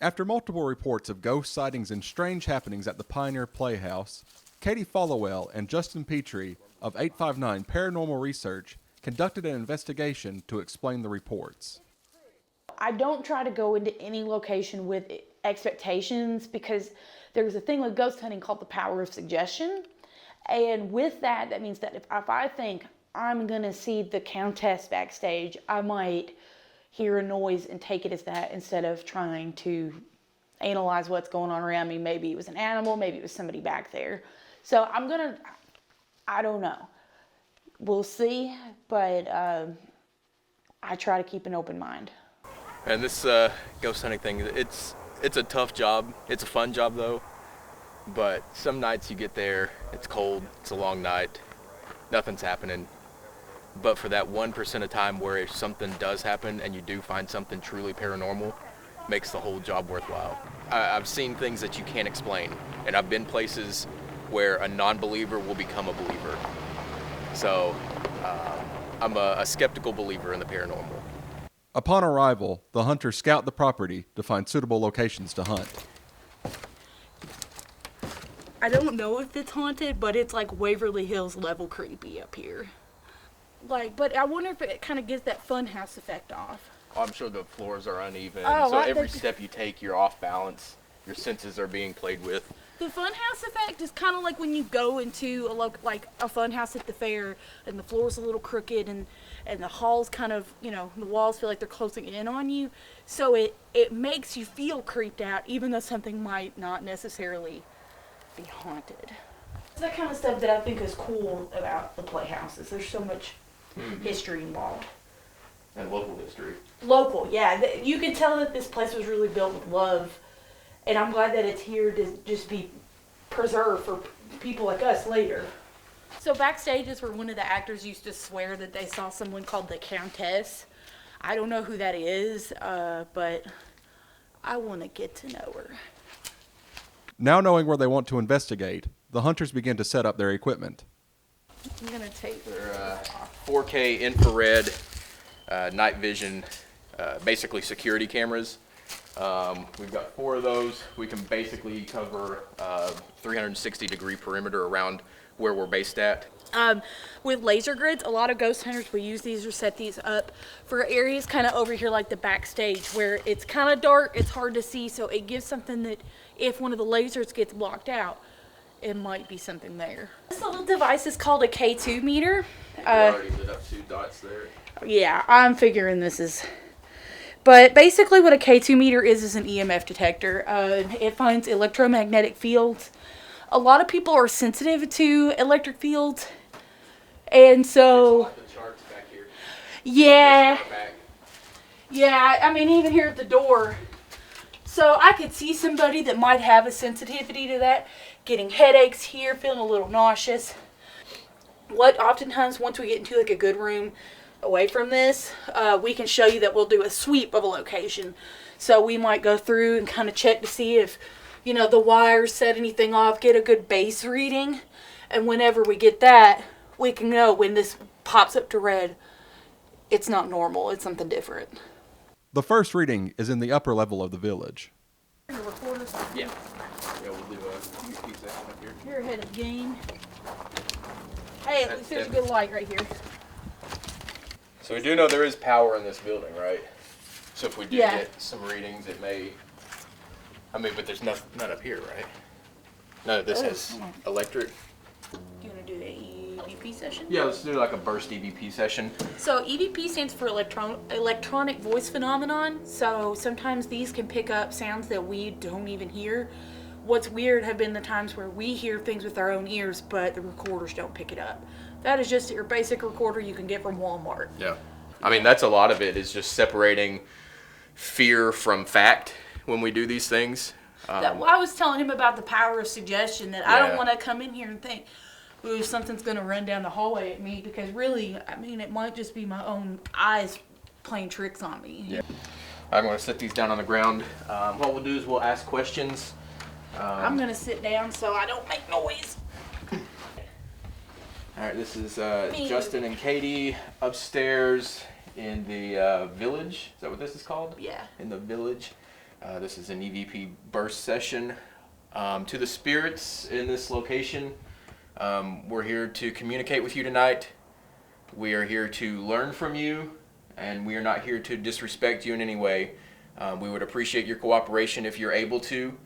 After multiple reports of ghost sightings and strange happenings at the Pioneer Playhouse, Katie Followell and Justin Petrie of 859 Paranormal Research conducted an investigation to explain the reports. I don't try to go into any location with expectations because there's a thing with ghost hunting called the power of suggestion. And with that, that means that if I think I'm going to see the Countess backstage, I might hear a noise and take it as that instead of trying to analyze what's going on around me. Maybe it was an animal, maybe it was somebody back there. So I don't know. We'll see, but I try to keep an open mind. And this ghost hunting thing, it's a tough job. It's a fun job though. But some nights you get there, it's cold, it's a long night, nothing's happening. But for that 1% of time where if something does happen and you do find something truly paranormal, makes the whole job worthwhile. I've seen things that you can't explain, and I've been places where a non-believer will become a believer. So I'm a skeptical believer in the paranormal. Upon arrival, the hunters scout the property to find suitable locations to hunt. I don't know if it's haunted, but it's like Waverly Hills level creepy up here. But I wonder if it kind of gives that funhouse effect off. I'm sure the floors are uneven, Oh, so every step you take, you're off balance. Your senses are being played with. The funhouse effect is kind of like when you go into a funhouse at the fair, and the floor's a little crooked, and the halls kind of, the walls feel like they're closing in on you. So it makes you feel creeped out, even though something might not necessarily be haunted. It's that kind of stuff that I think is cool about the Playhouses. There's so much history involved. And local history. Local, yeah. You can tell that this place was really built with love. And I'm glad that it's here to just be preserved for people like us later. So backstage is where one of the actors used to swear that they saw someone called the Countess. I don't know who that is, but I want to get to know her. Now knowing where they want to investigate, the hunters begin to set up their equipment. I'm going to take They're 4K infrared night vision, basically security cameras. We've got 4 of those. We can basically cover 360-degree perimeter around where we're based at. With laser grids, a lot of ghost hunters will use these or set these up for areas kind of over here like the backstage where it's kind of dark, it's hard to see, so it gives something that if one of the lasers gets blocked out, it might be something there. This little device is called a K2 meter. You already lit up 2 dots there. Yeah, I'm figuring this is... But basically what a K2 meter is an EMF detector. It finds electromagnetic fields. A lot of people are sensitive to electric fields. And so... It's like the charts back here. Yeah. Yeah, I mean, even here at the door. So I could see somebody that might have a sensitivity to that, getting headaches here, feeling a little nauseous. Oftentimes, once we get into like a good room away from this, we can show you that we'll do a sweep of a location. So we might go through and kind of check to see if, the wires set anything off, get a good base reading. And whenever we get that, we can know when this pops up to red, it's not normal, it's something different. The first reading is in the upper level of the village. Yeah. Yeah, we'll do a UP session up here. You're ahead of the game. Hey, at least there's a good light right here. So we do know there is power in this building, right? So if we do Yeah. get some readings, it may... but there's none up here, right? None of this has electric. Do you want to do the EVP session? Yeah, let's do like a burst EVP session. So EVP stands for electronic voice phenomenon. So sometimes these can pick up sounds that we don't even hear. What's weird have been the times where we hear things with our own ears, but the recorders don't pick it up. That is just your basic recorder you can get from Walmart. Yeah. That's a lot of it is just separating fear from fact when we do these things. I was telling him about the power of suggestion, that I don't want to come in here and think, ooh, something's going to run down the hallway at me, because really, it might just be my own eyes playing tricks on me. Yeah. I'm going to set these down on the ground. What we'll do is we'll ask questions. I'm going to sit down so I don't make noise. All right, this is Justin and Katie upstairs in the village. Is that what this is called? Yeah. In the village. This is an EVP burst session. To the spirits in this location, we're here to communicate with you tonight. We are here to learn from you, and we are not here to disrespect you in any way. We would appreciate your cooperation if you're able to.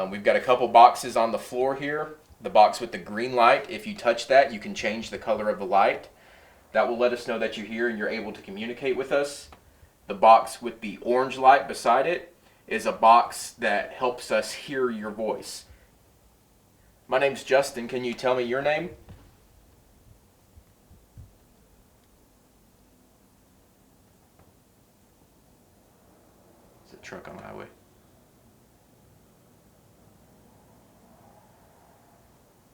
We've got a couple boxes on the floor here. The box with the green light, if you touch that, you can change the color of the light. That will let us know that you're here and you're able to communicate with us. The box with the orange light beside it is a box that helps us hear your voice. My name's Justin. Can you tell me your name? It's a truck on the highway.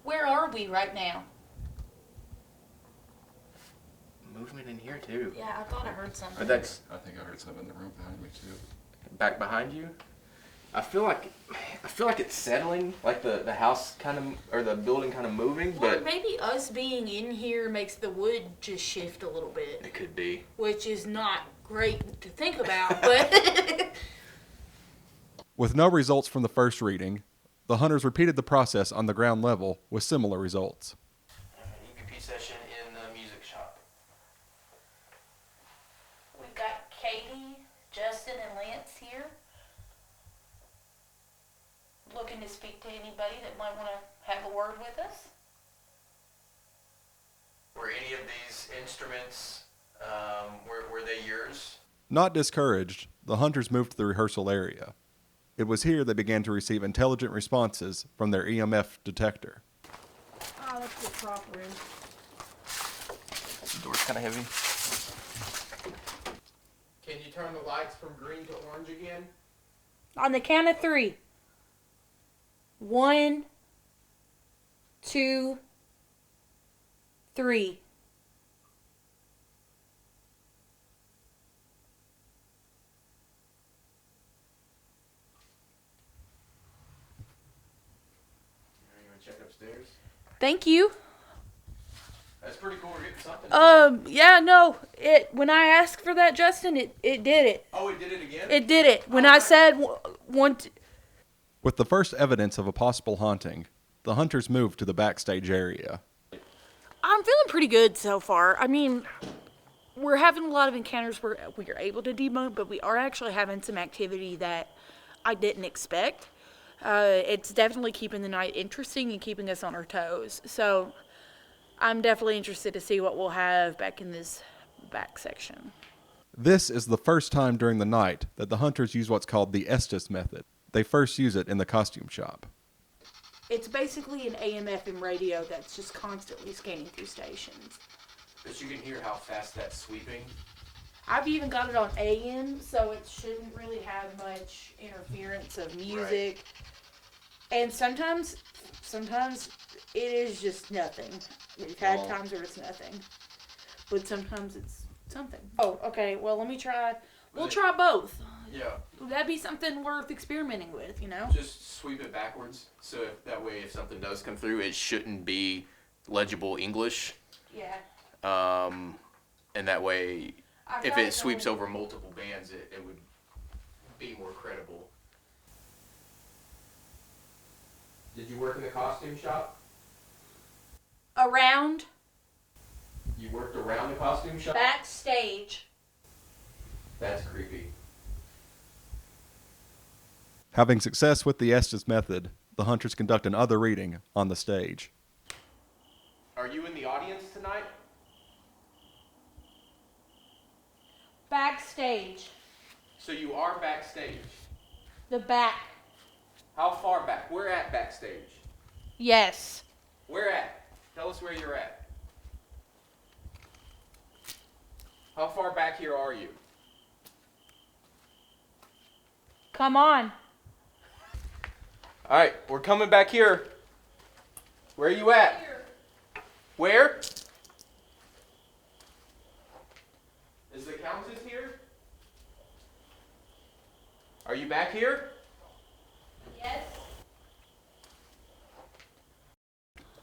Where are we right now? Movement in here too. Yeah, I thought I heard something. But that's I think I heard something in the room behind me too. back behind you. I feel like it's settling, like the house kind of, or the building kind of moving, Well, but maybe us being in here makes the wood just shift a little bit, it could be. which is not great to think about, but With no results from the first reading, the hunters repeated the process on the ground level with similar results. EVP session in the music shop. we've got Katie, Justin, and Lance here. Looking to speak to anybody that might want to have a word with us. Were any of these instruments, were they yours? Not discouraged, the hunters moved to the rehearsal area. It was here they began to receive intelligent responses from their EMF detector. Oh, that's the prop room. The door's kind of heavy. Can you turn the lights from green to orange again? On the count of 3. 1, 2, 3. You want to check upstairs? Thank you. That's pretty cool. We're getting something. Yeah, no. When I asked for that, Justin, it did it. Oh, it did it again? It did it. When I said one. With the first evidence of a possible haunting, the hunters moved to the backstage area. I'm feeling pretty good so far. I mean, we're having a lot of encounters where we are able to debunk, but we are actually having some activity that I didn't expect. It's definitely keeping the night interesting and keeping us on our toes. So I'm definitely interested to see what we'll have back in this back section. This is the first time during the night that the hunters use what's called the Estes method. They first use it in the costume shop. It's basically an AM/FM radio that's just constantly scanning through stations. But you can hear how fast that's sweeping. I've even got it on AM, so it shouldn't really have much interference of music. Right. And sometimes it is just nothing. We've had times where it's nothing. But sometimes it's something. Oh, okay. Well, let me try. We'll try both. Yeah. That'd be something worth experimenting with, you know? Just sweep it backwards, so that way if something does come through, it shouldn't be legible English. Yeah. And that way, I've if got it sweeps going. over multiple bands, it would be more credible. Did you work in the costume shop? Around. You worked around the costume shop? Backstage. That's creepy. Having success with the Estes method, the hunters conduct another reading on the stage. Are you in the audience tonight? Backstage. So you are backstage. The back. How far back? Where at backstage? Yes. Where at? Tell us where you're at. How far back here are you? Come on. All right, we're coming back here. Where are you at? Where? Is the Countess here? Are you back here? Yes.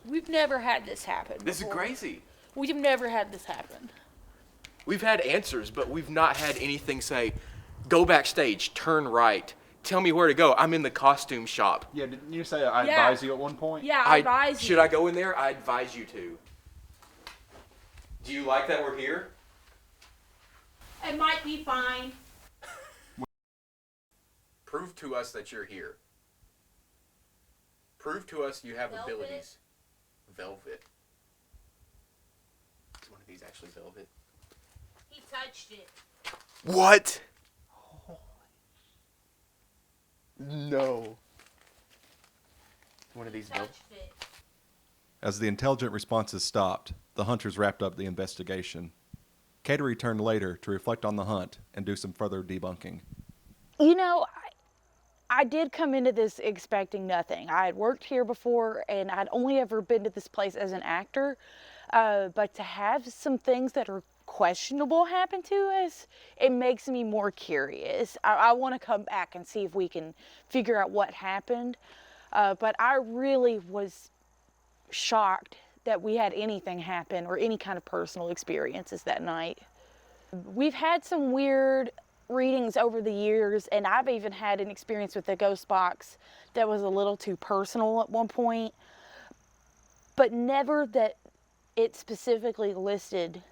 We've never had this happen This is before. crazy. We've never had this happen. We've had answers, but we've not had anything say, go backstage, turn right, tell me where to go. I'm in the costume shop. Yeah, didn't you say I Yeah. advised you at one point? Yeah, I advise you. Should I go in there? I advise you to. Do you like that we're here? It might be fine. Prove to us that you're here. Prove to us you have Velvet. abilities. Velvet. Is one of these actually velvet? He touched it. What? No. One of these velvet. Touched it. As the intelligent responses stopped, the hunters wrapped up the investigation. Katie returned later to reflect on the hunt and do some further debunking. You know, I did come into this expecting nothing. I had worked here before, and I'd only ever been to this place as an actor. But to have some things that are questionable happen to us, it makes me more curious. I want to come back and see if we can figure out what happened. But I really was shocked that we had anything happen or any kind of personal experiences that night. We've had some weird readings over the years, and I've even had an experience with the ghost box that was a little too personal at one point, but never that it specifically listed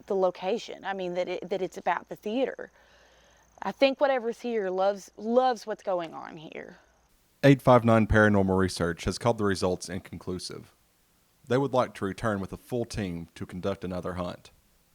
the location. I mean, that it's about the theater. I think whatever's here loves what's going on here. 859 Paranormal Research has called the results inconclusive. They would like to return with a full team to conduct another hunt.